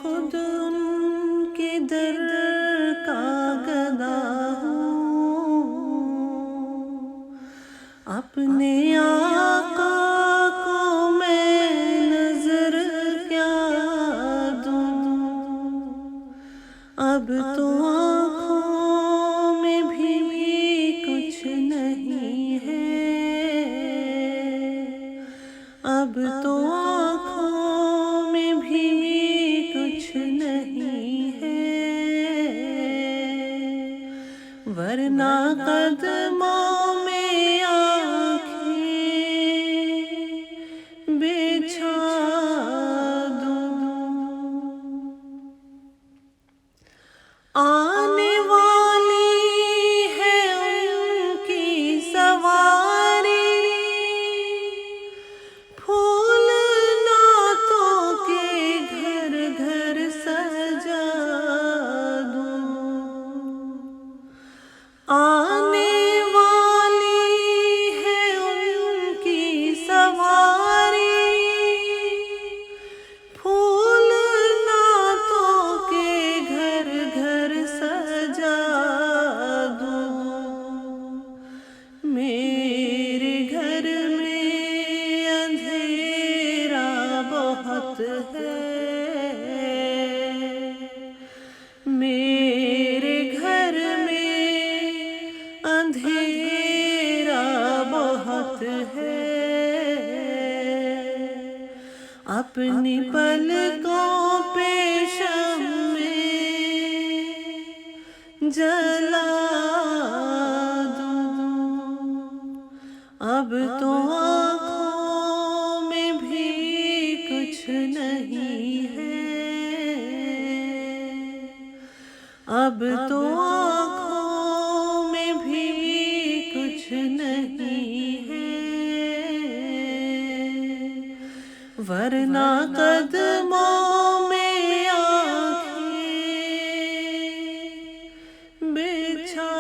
खुद उनके दर का गदा हूँ। अपने आका को मैं नजर क्या दूँ। अब तो आँखों में भी कुछ नहीं है। अब तो आँखों में भी कुछ नहीं है। वरना कदमों में आँखें बिछा दूँ। आने वाली है उनकी सवारी, फूल नातों के घर घर सजा दूँ। आने वाली है उनकी सवारी, फूल नातों के घर घर सजा दूँ। मेरे घर में अंधेरा बहुत है। मेरे घर में अंधेरा बहुत है। अपनी पलकों पे शम्मे जला दूँ। अब तो आँखों में भी कुछ नहीं है। अब तो आँखों में भी कुछ नहीं है। वरना कदमों में आँखें बिछा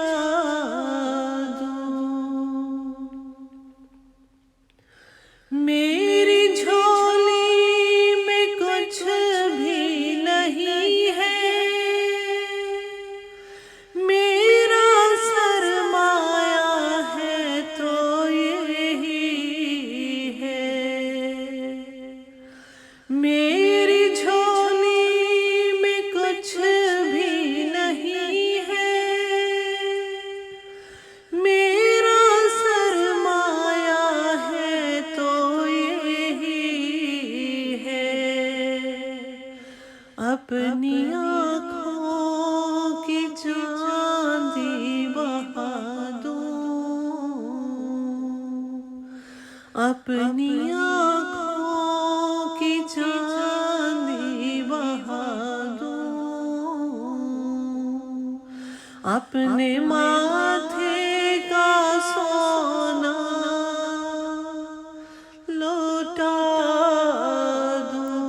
दूँ। मेरी झोली में कुछ भी नहीं है। मेरा सरमाया है तो यही है। मेरी झोली में कुछ भी नहीं है। मेरा सरमाया है तो यही है। अपनी आँखों की चांदी बहा दूँ। अपनी आँखों की चांदी बहा दूँ। अपने माथे का सोना लौटा दूँ।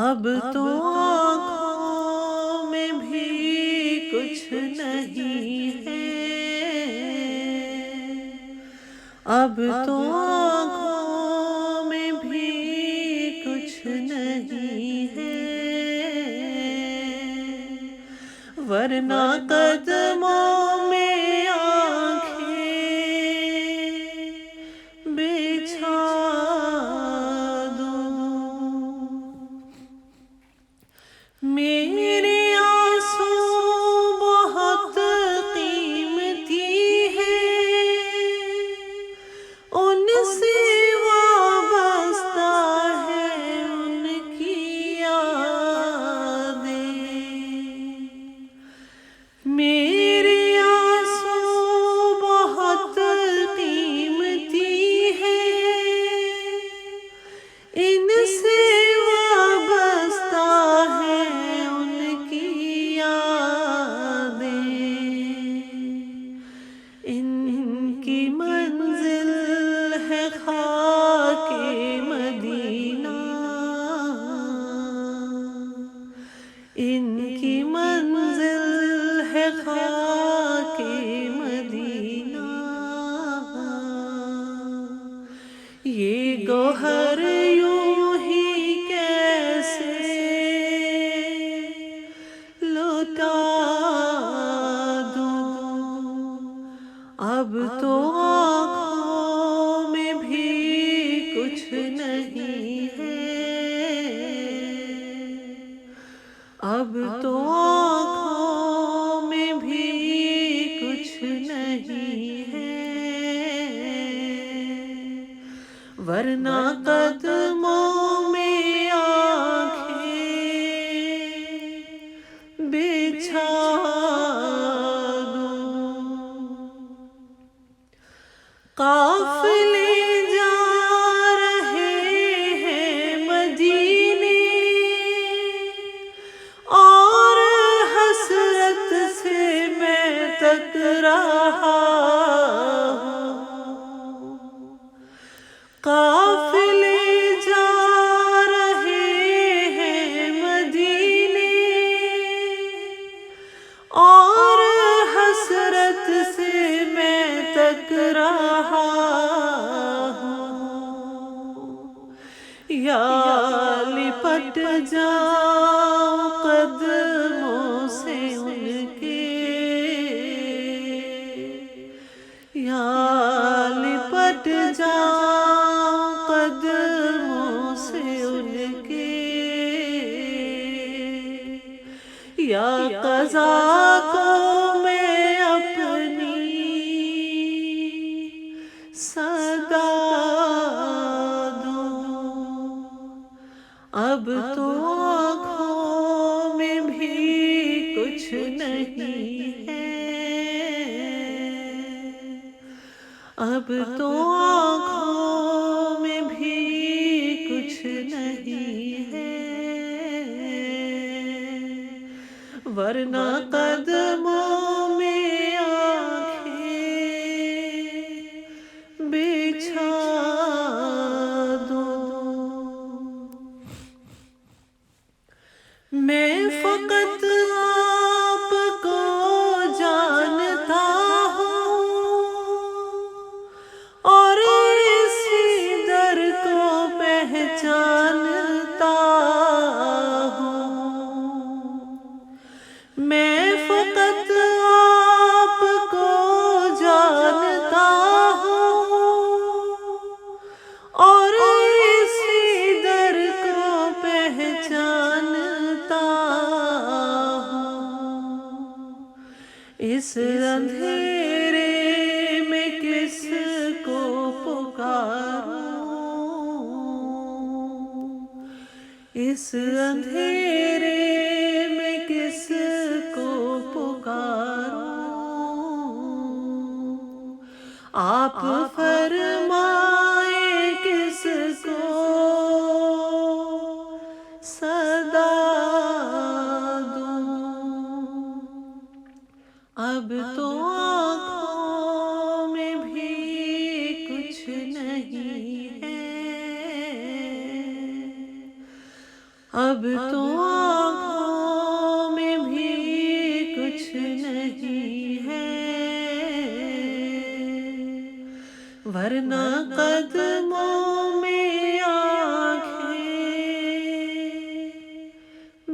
अब तो आँखों में भी कुछ नहीं है। अब तो आँखों में भी कुछ नहीं है। वरना कदमों में आँखें बिछा दूँ। मेरे आंसू बहुत कीमती है। उनसे वाबस्ता है उनकी यादें। मेरे आंसू बहुत कीमती है। इनसे वाबस्ता है नहीं है। अब तो आँखों में भी कुछ नहीं है, वरना कदमों में आँखें बिछा दूं। काफिले जा रहे हैं मदीने और हसरत से मैं तक रहा हूँ। काफिले जा रहे हैं मदीने और हसरत से मैं तक रहा हूँ। या लिपट जाऊं कदमों से उनके, या लिपट जाऊं कदमों से उनके, या क़ज़ा को मैं अपनी सदा दूं। अब तो आँखों में भी कुछ नहीं है, अब तो आँखों में भी कुछ नहीं है, वरना कदमों में आँखें बिछा दूं। मैं फ़क़त आपको जानता हूँ और इसी दर को पहचानता हूँ। मैं फ़क़त आपको जानता हूँ और इसी दर को पहचानता हूँ। इस अंधेरे में किसको पुकारूं, इस अंधेरे में किसको पुकारूं। आप फरमाए किसको सदा दूं। अब तो आँखों में भी कुछ नहीं है, अब तो आँखों में भी कुछ नहीं है, वरना कदमों में आँखें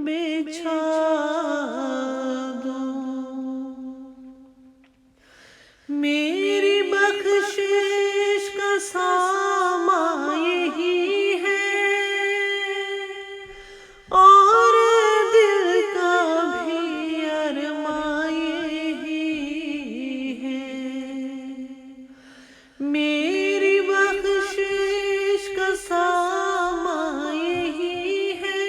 बिछा दूं। मेरी बख्शिश का सामा यही है और दिल का भी अरमां यही है। मेरी बख्शिश का सामा यही है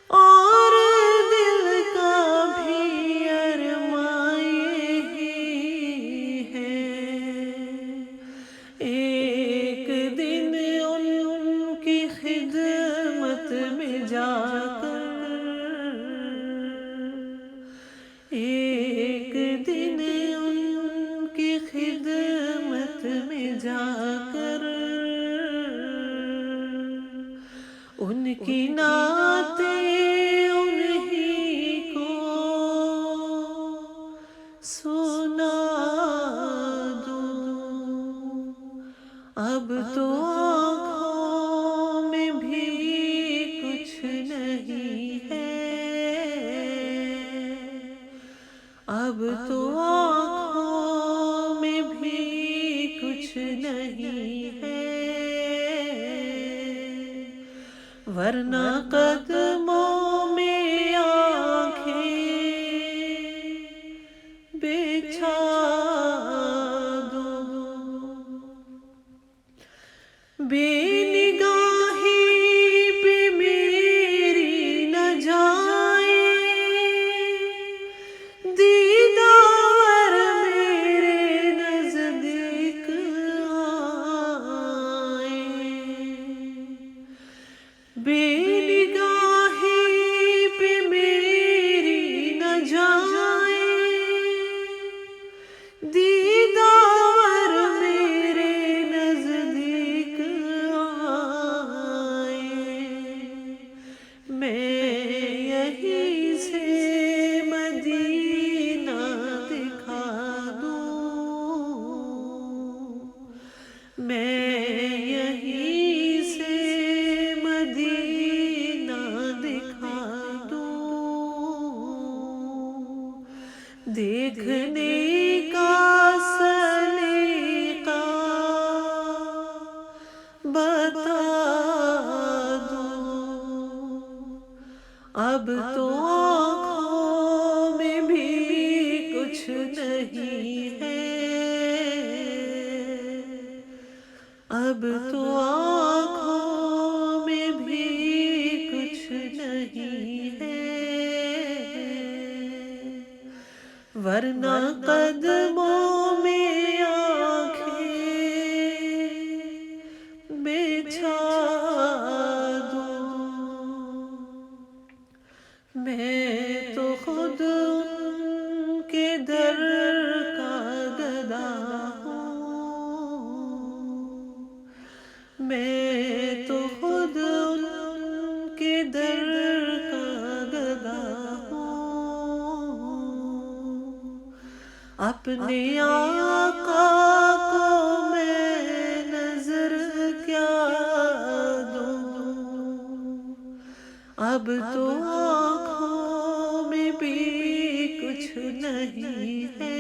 और दिल का भी अरमां यही है। एक दिन उनकी खिदमत में जाकर, एक दिन उनकी खिदमत में जाकर उनकी नाते उन्हीं को सुना दूं। अब तो आँखों में भी कुछ नहीं है, अब तो आँखों में भी कुछ नहीं है, वरना कदमों में आंखें बिछा दूं, बेनिगाही पे मेरी न जाए, दीदार मेरे नजदीक आए, बेनिगाही पे मेरी न जाए, दीदार मेरे नजदीक आए। मैं यहीं से मदीना दिखा दूं, मैं यहीं से मदीना दिखा दूं, देखने का सलीका बता दूं, अब तो आँखों में भी कुछ नहीं है, अब तो आँखों में भी कुछ नहीं है, वरना कदमों में आंखें बिछा दूं। मैं तो खुद उनके दर का गदा हूँ, मैं तो खुद उनके दर का गदा हूँ, अपने आका को मैं नजर क्या दूं, अब तो आँखों में भी कुछ नहीं है,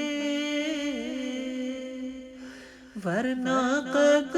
वरना कद